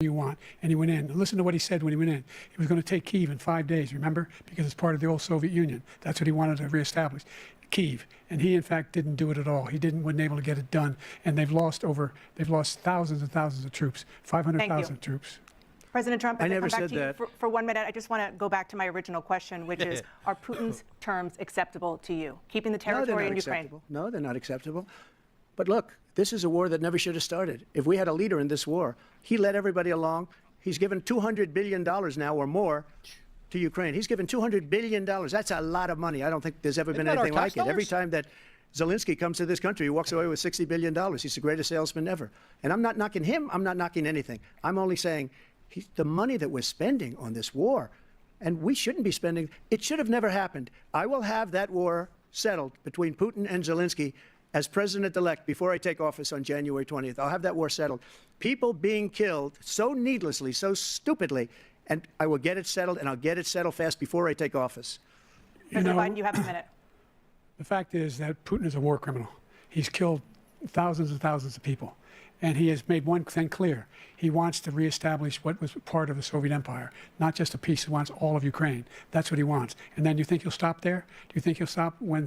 you want. And he went in. And listen to what he said when he went in. He was going to take Kyiv in 5 days, remember? Because it's part of the old Soviet Union. That's what he wanted to reestablish. Kyiv. And he, in fact, didn't do it at all. He wasn't able to get it done. And they've lost thousands and thousands of troops, 500,000 troops. President Trump, I never said that. For 1 minute, I just want to go back to my original question, which is, are Putin's terms acceptable to you? Keeping the territory in Ukraine? No, they're not acceptable. But look, this is a war that never should have started. If we had a leader in this war, he led everybody along. He's given $200 billion now or more to Ukraine. He's given $200 billion. That's a lot of money. I don't think there's ever been anything like it. Every time that Zelensky comes to this country, he walks away with $60 billion. He's the greatest salesman ever. And I'm not knocking him. I'm not knocking anything. I'm only saying the money that we're spending on this war, and we shouldn't be spending, it should have never happened. I will have that war settled between Putin and Zelensky as president-elect before I take office on January 20th. I'll have that war settled. People being killed so needlessly, so stupidly, and I will get it settled, and I'll get it settled fast before I take office. President Biden, you have a minute. The fact is that Putin is a war criminal. He's killed thousands and thousands of people. And he has made one thing clear. He wants to reestablish what was part of the Soviet Empire, not just a piece. He wants all of Ukraine. That's what he wants. And then you think he'll stop there? Do you think he'll stop when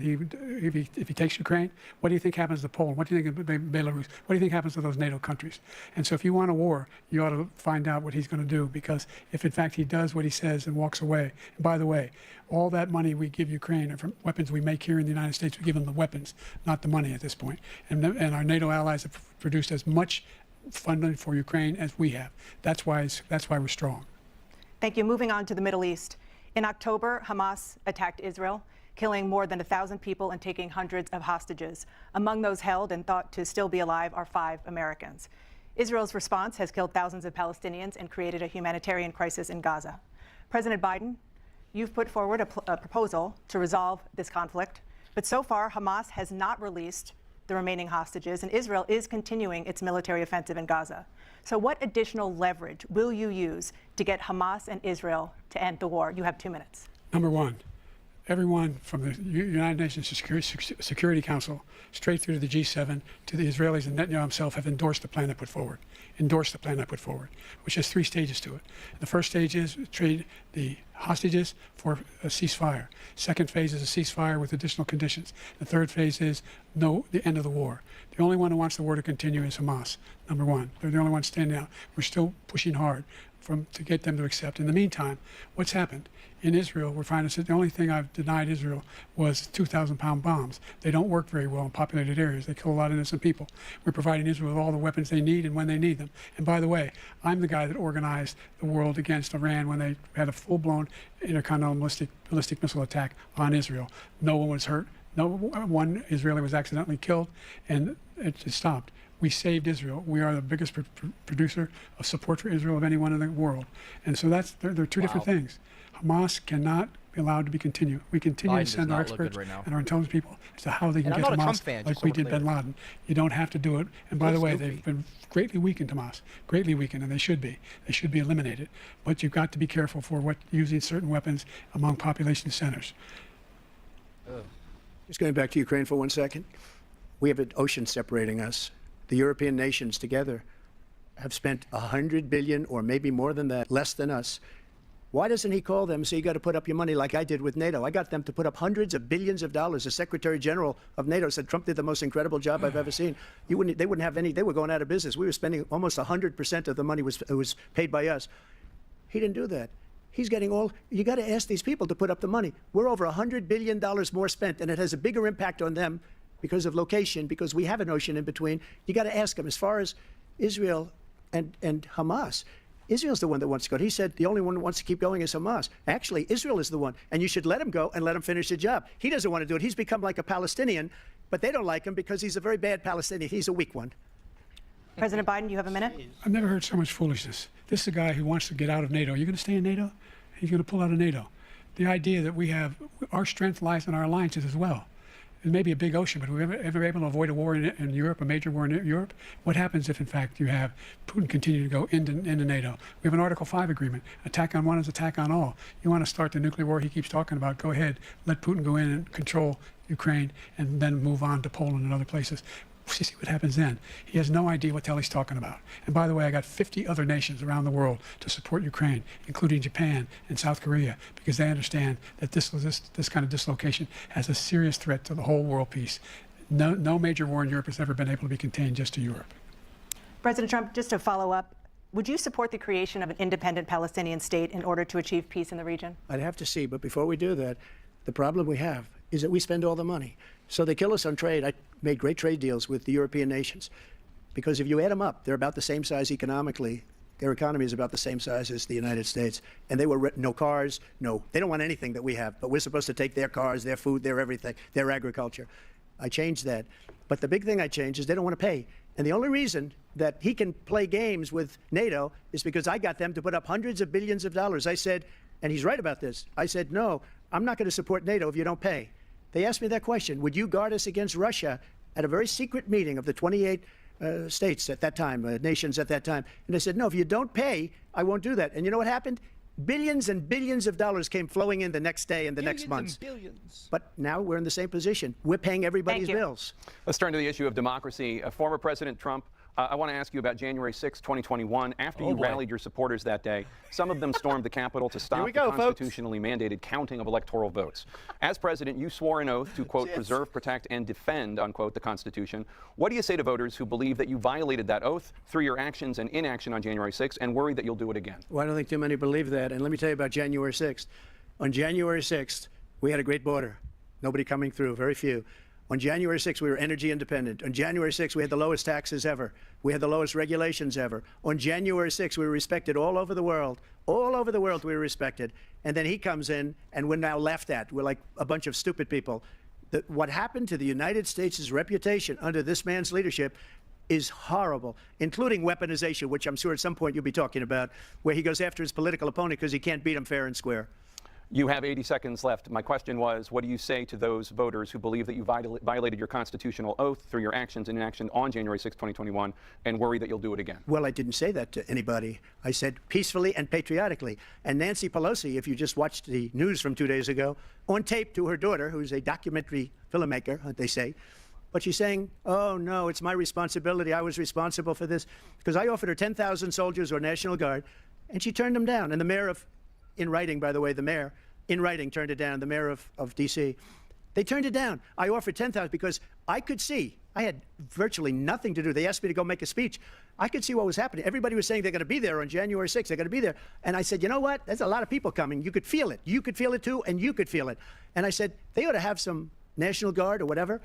if he takes Ukraine? What do you think happens to Poland? What do you think of Belarus? What do you think happens to those NATO countries? And so if you want a war, you ought to find out what he's going to do, because if in fact he does what he says and walks away, and by the way, all that money we give Ukraine are from weapons we make here in the United States. We give them the weapons, not the money at this point. And our NATO allies have produced as much funding for Ukraine as we have. That's why we're strong. Thank you. Moving on to the Middle East. In October, Hamas attacked Israel, killing more than 1,000 people and taking hundreds of hostages. Among those held and thought to still be alive are 5 Americans. Israel's response has killed thousands of Palestinians and created a humanitarian crisis in Gaza. President Biden, you've put forward a proposal to resolve this conflict, but so far Hamas has not released the remaining hostages, and Israel is continuing its military offensive in Gaza. So what additional leverage will you use to get Hamas and Israel to end the war? You have 2 minutes. Number one, everyone from the United Nations Security Council straight through to the G7 to the Israelis and Netanyahu himself have endorsed the plan I put forward, which has 3 stages to it. The first stage is trade the hostages for a ceasefire. Second phase is a ceasefire with additional conditions. The third phase is the end of the war. The only one who wants the war to continue is Hamas, number one. They're the only ones standing out. We're still pushing hard to get them to accept. In the meantime, what's happened? In Israel, we're finding that the only thing I've denied Israel was 2,000-pound bombs. They don't work very well in populated areas. They kill a lot of innocent people. We're providing Israel with all the weapons they need and when they need them. And by the way, I'm the guy that organized the world against Iran when they had a full-blown intercontinental ballistic missile attack on Israel. No one was hurt. No one Israeli was accidentally killed, and it stopped. We saved Israel. We are the biggest producer of support for Israel of anyone in the world. And so they're 2 different things. Hamas cannot be allowed to be continued. We continue to send our experts and our intelligence people as to how they can get Hamas like we did bin Laden. You don't have to do it. And by the way, they've been greatly weakened, Hamas, greatly weakened, and they should be. They should be eliminated. But you've got to be careful for using certain weapons among population centers. Just going back to Ukraine for 1 second. We have an ocean separating us. The European nations together have spent $100 billion or maybe more than that, less than us. Why doesn't he call them and say, you got to put up your money like I did with NATO? I got them to put up hundreds of billions of dollars. The Secretary General of NATO said Trump did the most incredible job I've ever seen. They wouldn't have any, they were going out of business. We were spending almost 100% of the money was paid by us. He didn't do that. He's getting you got to ask these people to put up the money. We're over $100 billion more spent, and it has a bigger impact on them because of location, because we have an ocean in between. You got to ask them. As far as Israel and Hamas, Israel's the one that wants to go. He said the only one who wants to keep going is Hamas. Actually, Israel is the one, and you should let him go and let him finish the job. He doesn't want to do it. He's become like a Palestinian, but they don't like him because he's a very bad Palestinian. He's a weak one. President Biden, you have a minute. I've never heard so much foolishness. This is a guy who wants to get out of NATO. Are you going to stay in NATO? He's going to pull out of NATO. The idea that our strength lies in our alliances as well. It may be a big ocean, but are we ever able to avoid a war in Europe, a major war in Europe? What happens if, in fact, you have Putin continue to go into NATO? We have an Article 5 agreement. Attack on one is attack on all. You want to start the nuclear war he keeps talking about, go ahead. Let Putin go in and control Ukraine and then move on to Poland and other places. See what happens then. He has no idea what the hell he's talking about. And by the way, I got 50 other nations around the world to support Ukraine, including Japan and South Korea, because they understand that this kind of dislocation has a serious threat to the whole world peace. No major war in Europe has ever been able to be contained just to Europe. President Trump, just to follow up, would you support the creation of an independent Palestinian state in order to achieve peace in the region? I'd have to see, but before we do that, the problem we have is that we spend all the money. So they kill us on trade. I made great trade deals with the European nations because if you add them up, they're about the same size economically. Their economy is about the same size as the United States. And they were no cars, they don't want anything that we have, but we're supposed to take their cars, their food, their everything, their agriculture. I changed that. But the big thing I changed is they don't want to pay. And the only reason that he can play games with NATO is because I got them to put up hundreds of billions of dollars. I said, and he's right about this, I said, no, I'm not going to support NATO if you don't pay. They asked me that question. Would you guard us against Russia at a very secret meeting of the 28 states at that time, nations at that time? And I said, no, if you don't pay, I won't do that. And you know what happened? Billions and billions of dollars came flowing in the next day and the next months. Billions. But now we're in the same position. We're paying everybody's bills. Let's turn to the issue of democracy. Former President Trump, I want to ask you about January 6, 2021. After you rallied your supporters that day, some of them stormed the Capitol to stop the constitutionally mandated counting of electoral votes. As president, you swore an oath to, quote, preserve, protect, and defend, unquote, the Constitution. What do you say to voters who believe that you violated that oath through your actions and inaction on January 6 and worry that you'll do it again? Well, I don't think too many believe that. And let me tell you about January 6th. On January 6th, we had a great border. Nobody coming through, very few. On January 6th, we were energy independent. On January 6th, we had the lowest taxes ever. We had the lowest regulations ever. On January 6th, we were respected all over the world. All over the world, we were respected. And then he comes in, and we're now laughed at. We're like a bunch of stupid people. What happened to the United States' reputation under this man's leadership is horrible, including weaponization, which I'm sure at some point you'll be talking about, where he goes after his political opponent because he can't beat him fair and square. You have 80 seconds left. My question was, what do you say to those voters who believe that you violated your constitutional oath through your actions and inaction on January 6, 2021, and worry that you'll do it again? Well, I didn't say that to anybody. I said peacefully and patriotically. And Nancy Pelosi, if you just watched the news from 2 days ago, on tape to her daughter, who's a documentary filmmaker, they say, but she's saying, oh, no, it's my responsibility. I was responsible for this. Because I offered her 10,000 soldiers or National Guard, and she turned them down. And the mayor of, in writing, by the way, the mayor, in writing, turned it down, the mayor of D.C. They turned it down. I offered 10,000 because I could see. I had virtually nothing to do. They asked me to go make a speech. I could see what was happening. Everybody was saying they're going to be there on January 6th. They're going to be there. And I said, you know what? There's a lot of people coming. You could feel it. You could feel it, too, and you could feel it. And I said, they ought to have some National Guard or whatever.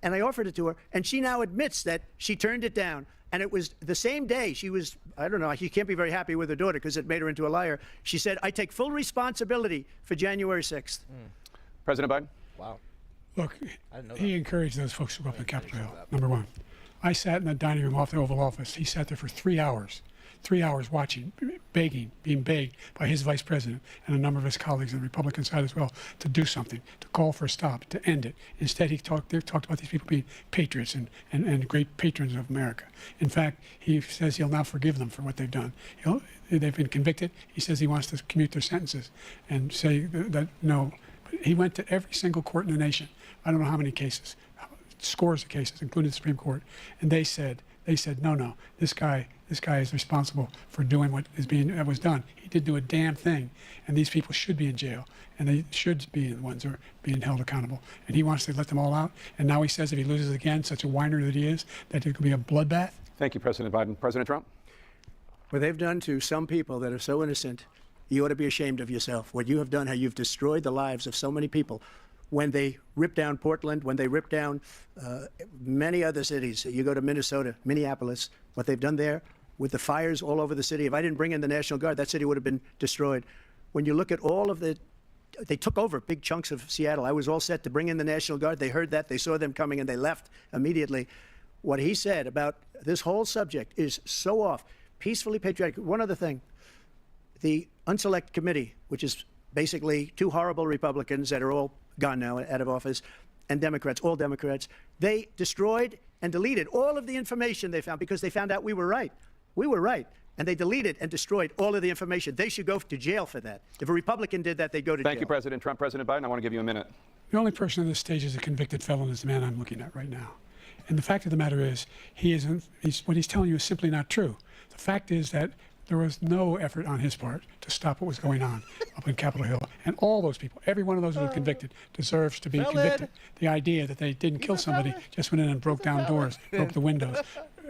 And I offered it to her. And she now admits that she turned it down. And it was the same day she was, I don't know, she can't be very happy with her daughter because it made her into a liar. She said, I take full responsibility for January 6th. President Biden? Wow. Look, he encouraged those folks to go up to Capitol Hill, number one. I sat in the dining room off the Oval Office. He sat there for 3 hours watching, begging, being begged by his vice president and a number of his colleagues on the Republican side as well to do something, to call for a stop, to end it. Instead, he talked about these people being patriots and great patrons of America. In fact, he says he'll now forgive them for what they've done. They've been convicted. He says he wants to commute their sentences and say that no. He went to every single court in the nation. I don't know how many cases, scores of cases, including the Supreme Court, and they said, no, this guy is responsible for doing what was done. He didn't do a damn thing, and these people should be in jail, and they should be the ones who are being held accountable. And he wants to let them all out, and now he says if he loses again, such a whiner that he is, that it could be a bloodbath. Thank you, President Biden. President Trump? What they've done to some people that are so innocent, you ought to be ashamed of yourself. What you have done, how you've destroyed the lives of so many people. When they ripped down Portland, when they ripped down many other cities, you go to Minnesota, Minneapolis, what they've done there with the fires all over the city. If I didn't bring in the National Guard, that city would have been destroyed. When you look at all of they took over big chunks of Seattle. I was all set to bring in the National Guard. They heard that, they saw them coming, and they left immediately. What he said about this whole subject is so off. Peacefully patriotic. One other thing, the Unselect Committee, which is basically two horrible Republicans that are all gone now, out of office, and Democrats, all Democrats, they destroyed and deleted all of the information they found because they found out we were right. We were right. And they deleted and destroyed all of the information. They should go to jail for that. If a Republican did that, they'd go to jail. Thank you, President Trump. President Biden, I want to give you a minute. The only person on this stage is a convicted felon is the man I'm looking at right now. And the fact of the matter is, what he's telling you is simply not true. The fact is that there was no effort on his part to stop what was going on up in Capitol Hill. And all those people, every one of those who were convicted, deserves to be convicted. The idea that they didn't kill somebody, just went in and broke down doors, broke the windows,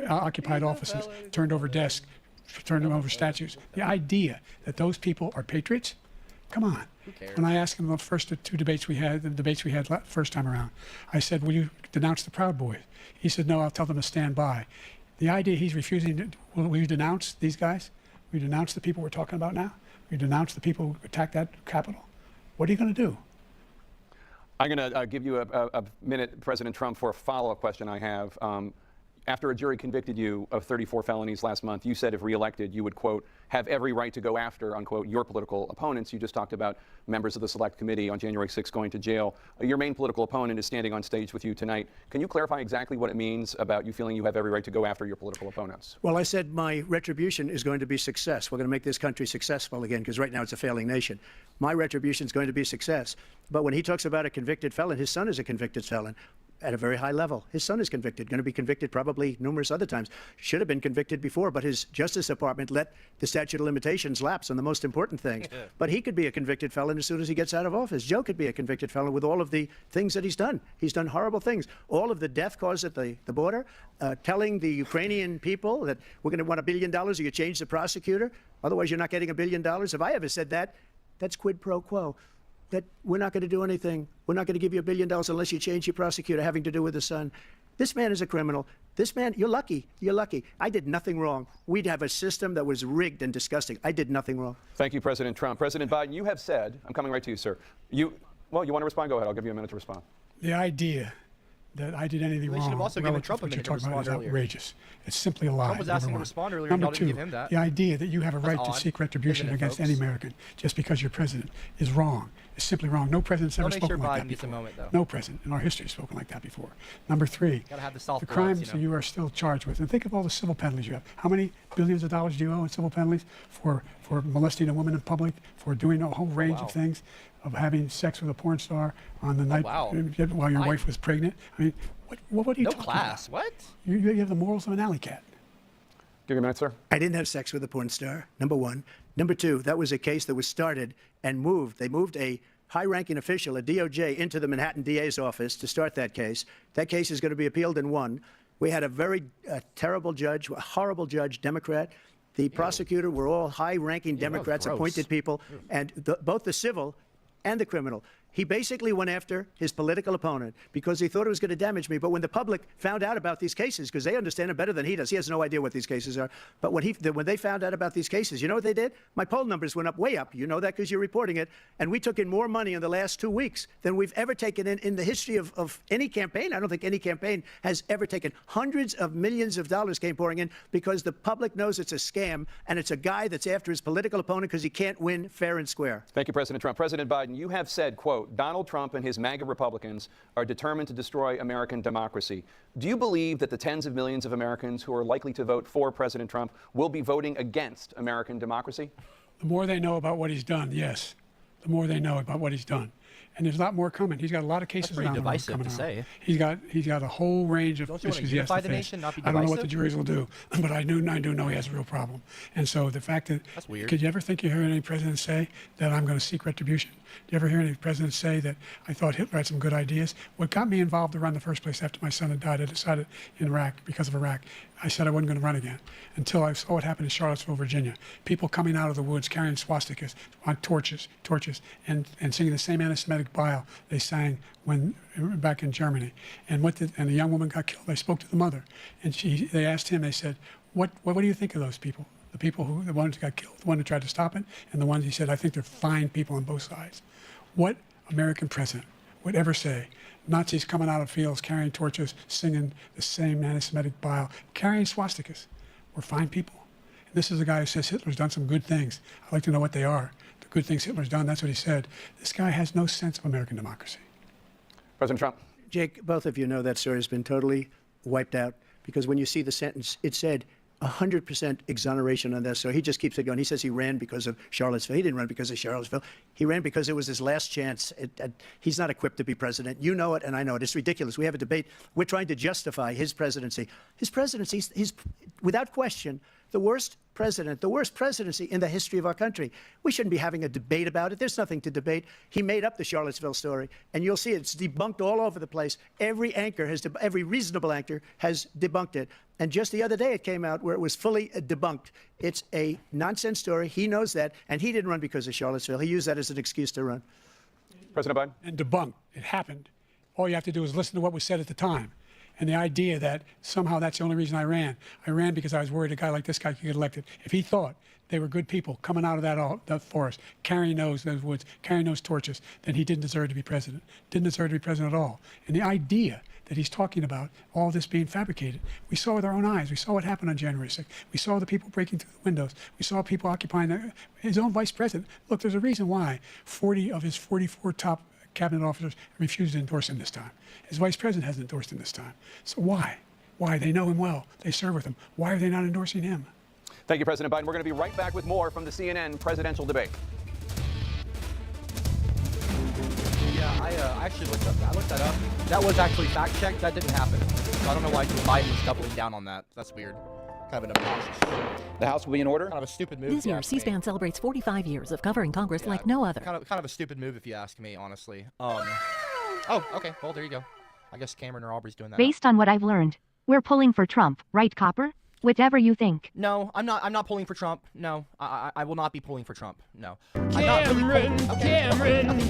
occupied offices, turned over desks, turned over statues. The idea that those people are patriots, come on. When I asked him the first two debates we had, first time around, I said, will you denounce the Proud Boys? He said, no, I'll tell them to stand by. The idea he's refusing to, will you denounce these guys? We denounce the people we're talking about now. We denounce the people who attacked that Capitol. What are you going to do? I'm going to give you a minute, President Trump, for a follow-up question I have. After a jury convicted you of 34 felonies last month, you said if reelected, you would, quote, have every right to go after, unquote, your political opponents. You just talked about members of the Select Committee on January 6th going to jail. Your main political opponent is standing on stage with you tonight. Can you clarify exactly what it means about you feeling you have every right to go after your political opponents? Well, I said my retribution is going to be success. We're going to make this country successful again, because right now it's a failing nation. My retribution is going to be success. But when he talks about a convicted felon, his son is a convicted felon at a very high level. His son is convicted, going to be convicted probably numerous other times. Should have been convicted before, but his Justice Department let the statute of limitations lapse on the most important things. But he could be a convicted felon as soon as he gets out of office. Joe could be a convicted felon with all of the things that he's done. He's done horrible things. All of the death caused at the border, telling the Ukrainian people that we're going to want $1 billion or you change the prosecutor, otherwise you're not getting $1 billion. If I ever said that, that's quid pro quo. That we're not going to do anything. We're not going to give you $1 billion unless you change your prosecutor having to do with the son. This man is a criminal. This man, you're lucky. You're lucky. I did nothing wrong. We'd have a system that was rigged and disgusting. I did nothing wrong. Thank you, President Trump. President Biden, you have said, I'm coming right to you, sir. Well, you want to respond? Go ahead. I'll give you a minute to respond. The idea that I did anything wrong also given relative Trump to a what you're minute to talking about is respond earlier. outrageous. It's simply a lie. Trump was asking number to one. respond earlier, Number y'all didn't two, give him that. the idea that you have a right to odd, seek retribution isn't it, against folks? any American just because you're president is wrong. It's simply wrong. No president's ever make spoken sure like Biden that gets a before. moment, though. No president in our history has spoken like that before. Number three, Gotta have the soft the gloves, crimes you know. that you are still charged with. And think of all the civil penalties you have. How many billions of dollars do you owe in civil penalties for molesting a woman in public, for doing a whole range of things, of having sex with a porn star on the night while your wife was pregnant? I mean, what are you No talking class. about? What? You have the morals of an alley cat. Give you a minute, sir. I didn't have sex with a porn star, number one. Number two, that was a case that was started and moved. They moved a high-ranking official, a DOJ, into the Manhattan DA's office to start that case. That case is going to be appealed and won. We had a very terrible judge, a horrible judge, Democrat. The prosecutor were all high-ranking Democrats, appointed people, and both the civil and the criminal. He basically went after his political opponent because he thought it was going to damage me. But when the public found out about these cases, because they understand it better than he does, he has no idea what these cases are. But when they found out about these cases, you know what they did? My poll numbers went up, way up. You know that because you're reporting it. And we took in more money in the last 2 weeks than we've ever taken in the history of any campaign. I don't think any campaign has ever taken. Hundreds of millions of dollars came pouring in because the public knows it's a scam, and it's a guy that's after his political opponent because he can't win fair and square. Thank you, President Trump. President Biden, you have said, quote, Donald Trump and his MAGA Republicans are determined to destroy American democracy. Do you believe that the tens of millions of Americans who are likely to vote for President Trump will be voting against American democracy? The more they know about what he's done, yes. The more they know about what he's done. And there's a lot more coming. He's got a lot of cases pretty around the world divisive coming to out. say. He's got a whole range of Don't you wanna issues he has to unify the face. nation, not be I don't know what the divisive? juries will do, but I do know he has a real problem. And so the fact that That's weird. Could you ever think you heard any president say that I'm going to seek retribution? Do you ever hear any president say that I thought Hitler had some good ideas? What got me involved to run in the first place after my son had died, I decided in Iraq, because of Iraq, I said I wasn't going to run again until I saw what happened in Charlottesville, Virginia. People coming out of the woods carrying swastikas on torches, and singing the same anti-Semitic bile they sang when back in Germany. And the young woman got killed. I spoke to the mother, and they asked him. They said, "What do you think of those people? The ones who got killed, the one who tried to stop it, and the ones," he said, "I think they're fine people on both sides." What American president would ever say? Nazis coming out of fields carrying torches, singing the same anti-Semitic bile, carrying swastikas, were fine people. And this is a guy who says Hitler's done some good things. I'd like to know what they are. The good things Hitler's done, that's what he said. This guy has no sense of American democracy. President Trump. Jake, both of you know that story has been totally wiped out because when you see the sentence, it said 100% exoneration on this. So he just keeps it going. He says he ran because of Charlottesville. He didn't run because of Charlottesville. He ran because it was his last chance. He's not equipped to be president. You know it, and I know it. It's ridiculous. We have a debate. We're trying to justify his presidency. His presidency, he's without question, the worst president, the worst presidency in the history of our country. We shouldn't be having a debate about it. There's nothing to debate. He made up the Charlottesville story, and you'll see it's debunked all over the place. Every reasonable anchor has debunked it. And just the other day it came out where it was fully debunked. It's a nonsense story. He knows that, and he didn't run because of Charlottesville. He used that as an excuse to run. President Biden? And debunked. It happened. All you have to do is listen to what was said at the time. And the idea that somehow that's the only reason I ran because I was worried a guy like this guy could get elected. If he thought they were good people coming out of that forest, carrying those woods, carrying those torches, then he didn't deserve to be president. Didn't deserve to be president at all. And the idea that he's talking about all this being fabricated, we saw with our own eyes. We saw what happened on January 6th. We saw the people breaking through the windows. We saw people occupying his own vice president. Look, there's a reason why 40 of his 44 top cabinet officers refused to endorse him this time. His vice president hasn't endorsed him this time. So why? Why? They know him well. They serve with him. Why are they not endorsing him? Thank you, President Biden. We're going to be right back with more from the CNN presidential debate. Yeah, I actually looked up that. I looked that up. That was actually fact-checked. That didn't happen. So I don't know why Joe Biden was doubling down on that. That's weird. Kind of an obnoxious. The House will be in order. Kind of a stupid move. This year, C-SPAN celebrates 45 years of covering Congress like no other. Kind of a stupid move, if you ask me, honestly. Oh, okay. Well, there you go. I guess Cameron or Aubrey's doing that. Based on what I've learned, we're pulling for Trump, right, Copper? Whatever you think. No, I'm not pulling for Trump. No, I will not be pulling for Trump. No. Cameron, Cameron,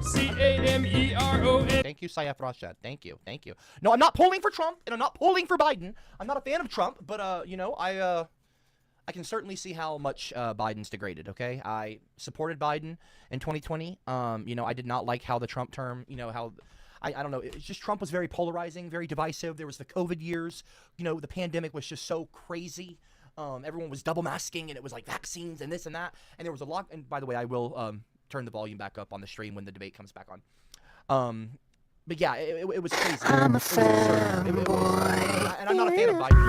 C-A-M-E-R-O-N. Thank you, Saif Rashad. Thank you. No, I'm not polling for Trump, and I'm not polling for Biden. I'm not a fan of Trump, but you know, I can certainly see how much Biden's degraded. Okay, I supported Biden in 2020. You know, I did not like how the Trump term. You know how. I don't know. It's just Trump was very polarizing, very divisive. There was the COVID years. You know, the pandemic was just so crazy. Everyone was double masking, and it was like vaccines and this and that. And there was a lot. And by the way, I will turn the volume back up on the stream when the debate comes back on. But yeah, it was crazy. I'm a fanboy. And I'm not a fan of Biden.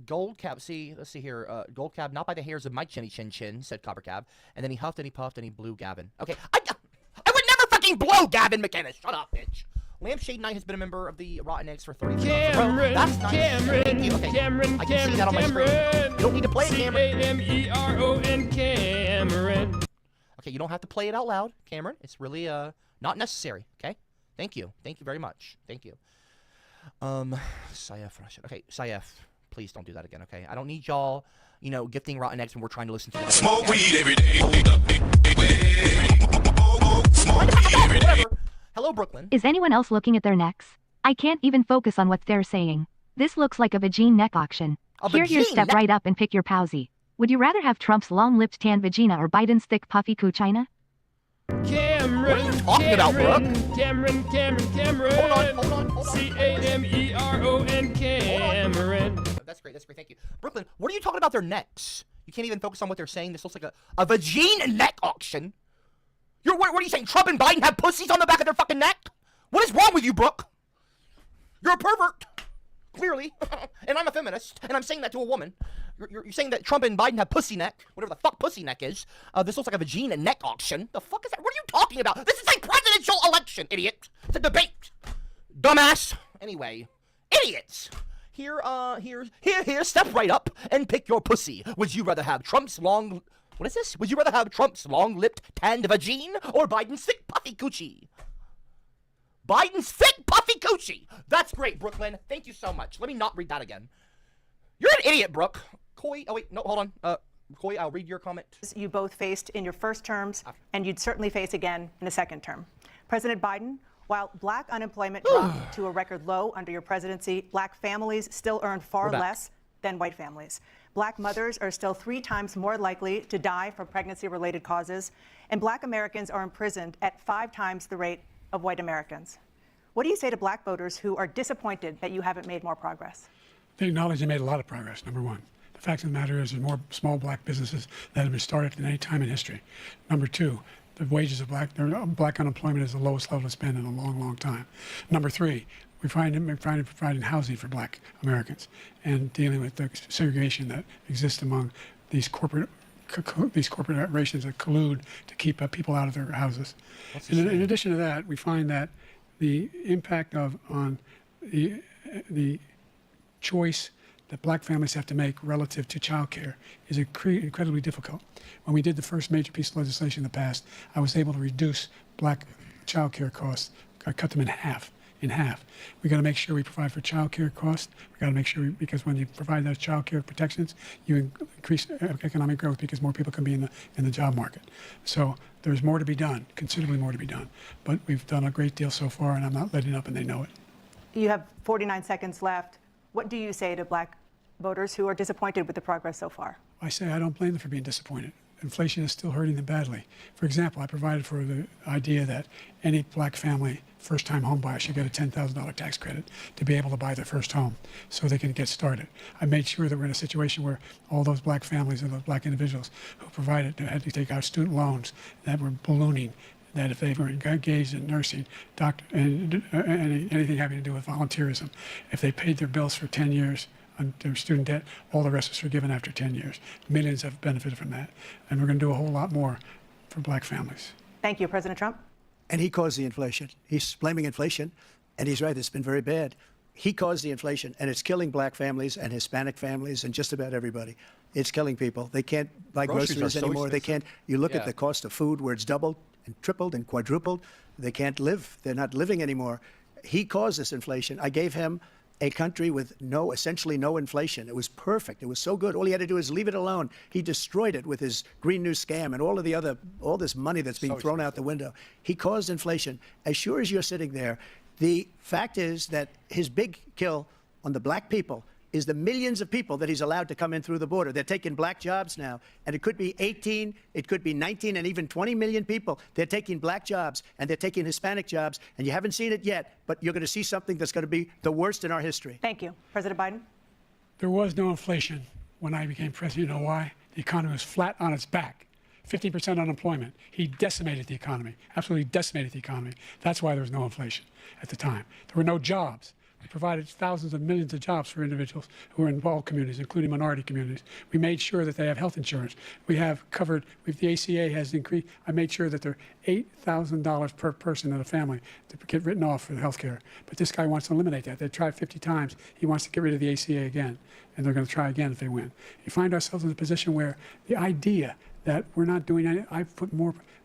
Goldcap, let's see here. Goldcap, not by the hairs of my chinny chin chin, said CopperCab. And then he huffed and he puffed and he blew Gavin. Okay, I would never fucking blow Gavin McInnes. Shut up, bitch. Lampshade Knight has been a member of the Rotten Eggs for 30 years. That's nice. Thank you. Okay. I can see that on my screen. You don't need to play it, Cameron. C-A-M-E-R-O-N, Cameron. Okay, you don't have to play it out loud, Cameron. It's really not necessary, okay? Thank you. Thank you very much. Thank you. Saif. Okay, Saif. Please don't do that again, okay? I don't need y'all, you know, gifting Rotten Eggs when we're trying to listen to the Smoke weed every day. Whatever. Hello, Brooklyn. Is anyone else looking at their necks? I can't even focus on what they're saying. This looks like a vagine neck auction. Here, step right up and pick your pousey. Would you rather have Trump's long-lipped tan vagina or Biden's thick puffy coochina? Cameron, what are you talking about, Brooke? Cameron. Hold on. C-A-M-E-R-O-N, Cameron. That's great, thank you. Brooklyn, what are you talking about their necks? You can't even focus on what they're saying. This looks like a vagina neck auction. What are you saying? Trump and Biden have pussies on the back of their fucking neck? What is wrong with you, Brooke? You're a pervert. Clearly. And I'm a feminist, and I'm saying that to a woman. You're saying that Trump and Biden have pussy neck, whatever the fuck pussy neck is. This looks like a vagina neck auction. The fuck is that? What are you talking about? This is a presidential election, idiot. It's a debate. Dumbass. Anyway, idiots. Here, step right up and pick your pussy. Would you rather have Trump's long... What is this? Would you rather have Trump's long-lipped tanned vagine or Biden's thick puffy coochie? Biden's thick puffy coochie. That's great, Brooklyn. Thank you so much. Let me not read that again. You're an idiot, Brooke. Coy, oh wait, no, hold on. Coy, I'll read your comment. You both faced in your first terms, and you'd certainly face again in the second term. President Biden, while black unemployment dropped to a record low under your presidency, black families still earn far less than white families. Black mothers are still 3 times more likely to die from pregnancy-related causes, and black Americans are imprisoned at 5 times the rate of white Americans. What do you say to black voters who are disappointed that you haven't made more progress? They acknowledge they made a lot of progress, number one. The fact of the matter is there's more small black businesses that have been started than any time in history. Number two, The wages of black unemployment is the lowest level it's been in a long, long time. Number three, we're providing housing for black Americans and dealing with the segregation that exists among these corporations that collude to keep people out of their houses. In addition to that, we find that the impact on the choice that black families have to make relative to child care is incredibly difficult. When we did the first major piece of legislation in the past, I was able to reduce black child care costs. I cut them in half. We got to make sure we provide for child care costs. We got to make sure, because when you provide those child care protections, you increase economic growth because more people can be in the job market. So there's more to be done, considerably more to be done. But we've done a great deal so far, and I'm not letting up, and they know it. You have 49 seconds left. What do you say to black voters who are disappointed with the progress so far? I say I don't blame them for being disappointed. Inflation is still hurting them badly. For example, I provided for the idea that any black family, first-time home buyer, should get a $10,000 tax credit to be able to buy their first home so they can get started. I made sure that we're in a situation where all those black families and those black individuals who had to take out student loans that were ballooning, that if they were engaged in nursing, and anything having to do with volunteerism, if they paid their bills for 10 years, on their student debt, all the rest was forgiven after 10 years. Millions have benefited from that. And we're going to do a whole lot more for black families. Thank you, President Trump. And he caused the inflation. He's blaming inflation, and he's right, it's been very bad. He caused the inflation, and it's killing black families and Hispanic families and just about everybody. It's killing people. They can't buy groceries anymore. They can't. You look at the cost of food where it's doubled and tripled and quadrupled. They can't live. They're not living anymore. He caused this inflation. I gave him a country with essentially no inflation. It was perfect. It was so good. All he had to do is leave it alone. He destroyed it with his Green New Scam and all this money that's being thrown out the window. He caused inflation. As sure as you're sitting there, the fact is that his big kill on the black people is the millions of people that he's allowed to come in through the border. They're taking black jobs now, and it could be 18, it could be 19, and even 20 million people. They're taking black jobs, and they're taking Hispanic jobs, and you haven't seen it yet, but you're going to see something that's going to be the worst in our history. Thank you. President Biden? There was no inflation when I became president. You know why? The economy was flat on its back. 50% unemployment. He decimated the economy, absolutely decimated the economy. That's why there was no inflation at the time. There were no jobs. We provided thousands of millions of jobs for individuals who are in all communities, including minority communities. We made sure that they have health insurance. We have covered, the ACA has increased. I made sure that they're $8,000 per person in a family to get written off for the health care. But this guy wants to eliminate that. They tried 50 times. He wants to get rid of the ACA again, and they're going to try again if they win. You find ourselves in a position where the idea that we're not doing anything,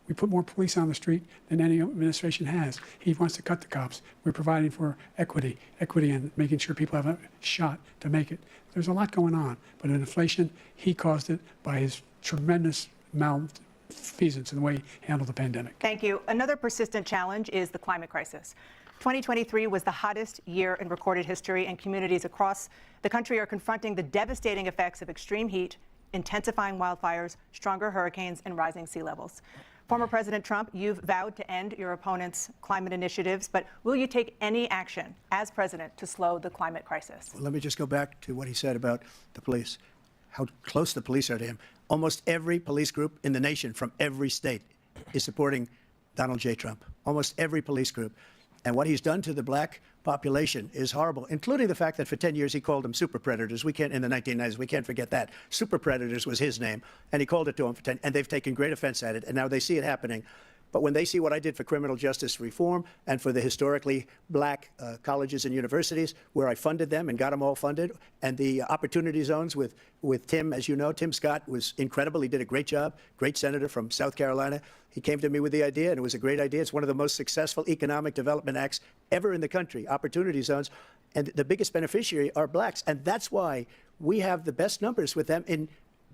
we put more police on the street than any administration has. He wants to cut the cops. We're providing for equity and making sure people have a shot to make it. There's a lot going on, but in inflation, he caused it by his tremendous malfeasance in the way he handled the pandemic. Thank you. Another persistent challenge is the climate crisis. 2023 was the hottest year in recorded history, and communities across the country are confronting the devastating effects of extreme heat, intensifying wildfires, stronger hurricanes, and rising sea levels. Former President Trump, you've vowed to end your opponent's climate initiatives, but will you take any action as president to slow the climate crisis? Well, let me just go back to what he said about the police, how close the police are to him. Almost every police group in the nation from every state is supporting Donald J. Trump, almost every police group. And what he's done to the black population is horrible, including the fact that for 10 years he called them super predators. In the 1990s, we can't forget that. Super predators was his name, and he called it to them for 10, and they've taken great offense at it, and now they see it happening. But when they see what I did for criminal justice reform and for the historically black colleges and universities, where I funded them and got them all funded, and the opportunity zones with Tim, as you know, Tim Scott was incredible. He did a great job, great senator from South Carolina. He came to me with the idea, and it was a great idea. It's one of the most successful economic development acts ever in the country, opportunity zones. And the biggest beneficiary are blacks. And that's why we have the best numbers with them in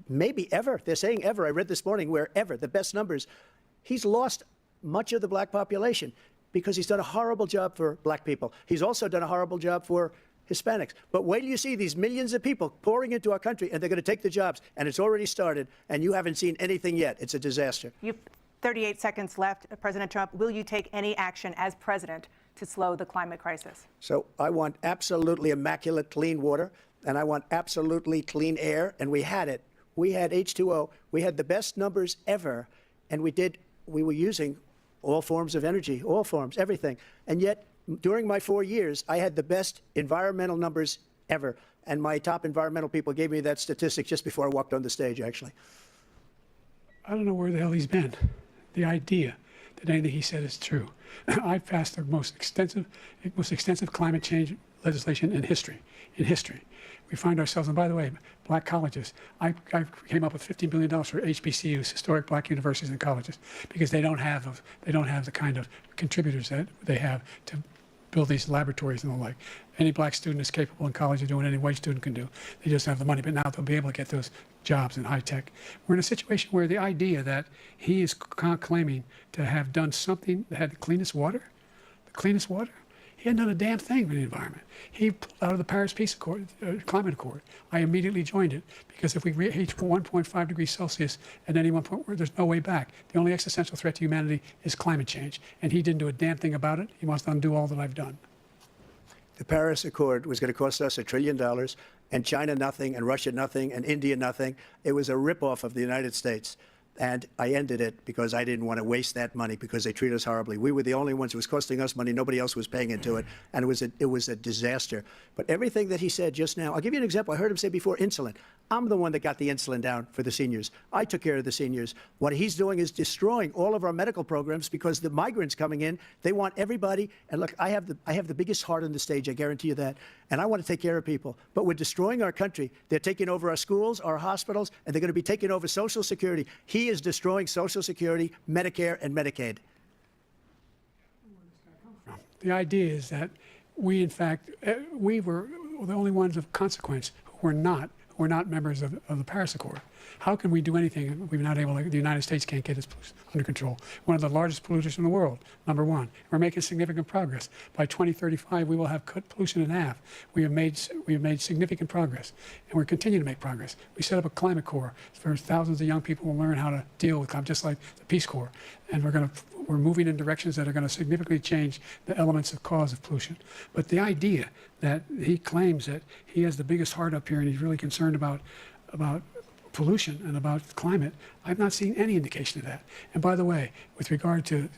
maybe ever. They're saying ever. I read this morning where ever, the best numbers. He's lost much of the black population because he's done a horrible job for black people. He's also done a horrible job for Hispanics. But wait till you see these millions of people pouring into our country, and they're going to take the jobs. And it's already started, and you haven't seen anything yet. It's a disaster. You've 38 seconds left. President Trump, will you take any action as president to slow the climate crisis? So I want absolutely immaculate clean water, and I want absolutely clean air, and we had it. We had H2O. We had the best numbers ever, and we did we were using all forms of energy, all forms, everything. And yet, during my 4 years, I had the best environmental numbers ever. And my top environmental people gave me that statistic just before I walked on the stage, actually. I don't know where the hell he's been. The idea that anything he said is true. I've passed the most extensive climate change legislation in history. We find ourselves, and by the way, black colleges. I came up with $15 billion for HBCUs, historic black universities and colleges, because they don't have the kind of contributors that they have to build these laboratories and the like. Any black student is capable in college of doing what any white student can do. They just have the money, but now they'll be able to get those jobs in high tech. We're in a situation where the idea that he is claiming to have done something that had the cleanest water, he hadn't done a damn thing for the environment. He pulled out of the Paris Peace Accord, Climate Accord. I immediately joined it because if we reach 1.5 degrees Celsius at any one point, there's no way back. The only existential threat to humanity is climate change, and he didn't do a damn thing about it. He wants to undo all that I've done. The Paris Accord was going to cost us $1 trillion, and China nothing, and Russia nothing, and India nothing. It was a ripoff of the United States. And I ended it because I didn't want to waste that money because they treat us horribly. We were the only ones. It was costing us money. Nobody else was paying into it. And it was a disaster. But everything that he said just now, I'll give you an example. I heard him say before, insulin. I'm the one that got the insulin down for the seniors. I took care of the seniors. What he's doing is destroying all of our medical programs because the migrants coming in, they want everybody. And look, I have the biggest heart on the stage, I guarantee you that. And I want to take care of people. But we're destroying our country. They're taking over our schools, our hospitals, and they're going to be taking over Social Security. He is destroying Social Security, Medicare, and Medicaid. The idea is that we, in fact, we were the only ones of consequence who were not members of the Paris Accord. How can we do anything if we're not able to, the United States can't get its pollution under control? One of the largest polluters in the world, number one. We're making significant progress. By 2035, we will have cut pollution in half. We have made significant progress, and we're continuing to make progress. We set up a climate corps for thousands of young people will learn how to deal with climate, just like the Peace Corps. And we're moving in directions that are going to significantly change the elements of cause of pollution. But the idea that he claims that he has the biggest heart up here and he's really concerned about pollution and about climate, I've not seen any indication of that. And by the way, with regard to